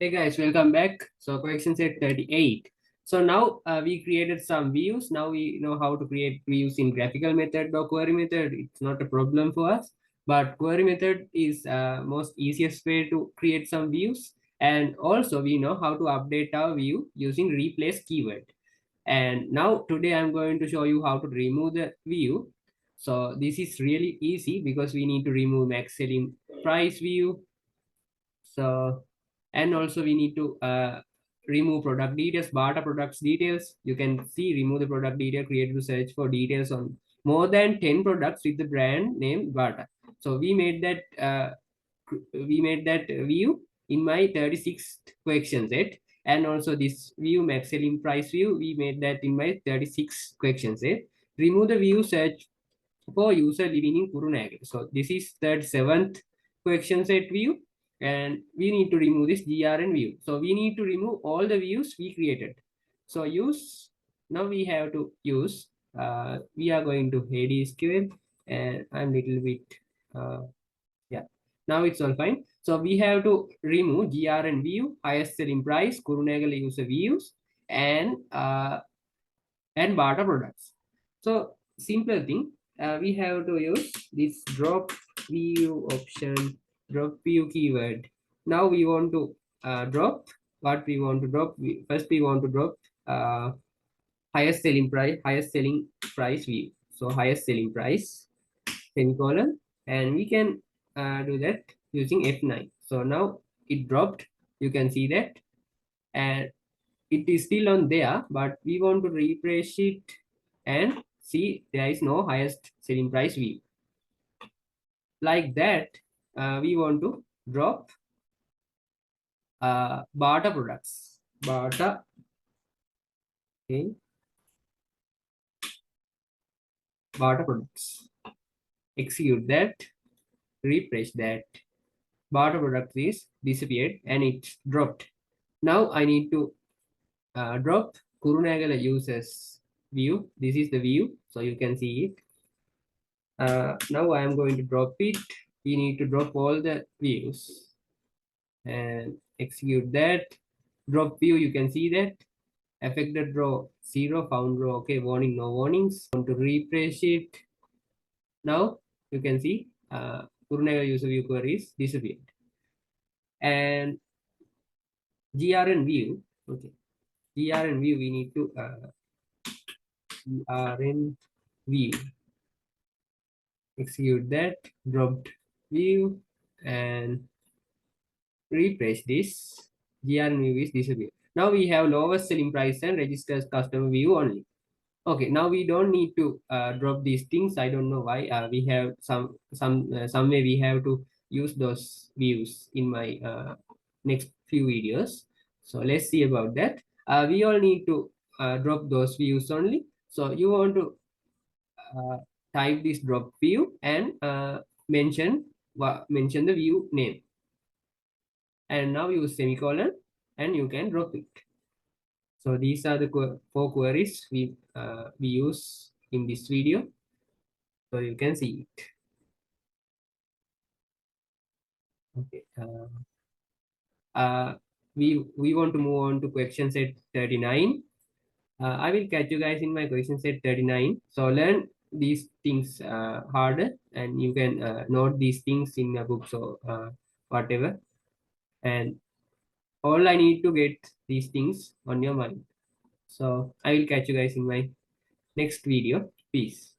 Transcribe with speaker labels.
Speaker 1: Hey guys, welcome back. So question set 38. So now we created some views. Now we know how to create views in graphical method or query method. It's not a problem for us, but query method is most easiest way to create some views. And also we know how to update our view using replace keyword. And now today I'm going to show you how to remove the view. So this is really easy because we need to remove max selling price view. So, and also we need to remove product details, barter products details. You can see remove the product detail, create to search for details on more than 10 products with the brand name barter. So we made that view in my 36th question set. And also this view max selling price view, we made that in my 36th question set. Remove the view search for user living in Kurunagala. So this is the seventh question set view, and we need to remove this GRN view. So we need to remove all the views we created. So now we have to use, we are going to SQL, and I'm little bit, yeah, now it's all fine. So we have to remove GRN view, highest selling price, Kurunagala user views, and barter products. So simple thing, we have to use this drop view option, drop view keyword. Now we want to drop what we want to drop. First we want to drop highest selling price view. So highest selling price semicolon, and we can do that using F9. So now it dropped. You can see that, and it is still on there, but we want to refresh it and see there is no highest selling price view. Like that, we want to drop barter products. Barter, okay, barter products. Execute that, refresh that. Barter product is disappeared and it's dropped. Now I need to drop Kurunagala users view. This is the view, so you can see it. Now I am going to drop it. We need to drop all the views and execute that. Drop view, you can see that. Affected row 0, found row, okay, warning, no warnings. Want to refresh it. Now you can see Kurunagala user view queries disappeared. And GRN view, okay, GRN view, we need to GRN view. Execute that, dropped view, and refresh this. GRN view is disappeared. Now we have lowest selling price and registers customer view only. Okay, now we don't need to drop these things. I don't know why. We have some way we have to use those views in my next few videos. So let's see about that. We all need to drop those views only. So you want to type this drop view and mention the view name, and now use semicolon and you can drop it. So these are the four queries we use in this video, so you can see it. Okay, we want to move on to question set 39. I will catch you guys in my question set 39. So learn these things harder, and you can note these things in a book, so whatever. And all I need to get these things on your mind. So I will catch you guys in my next video. Peace.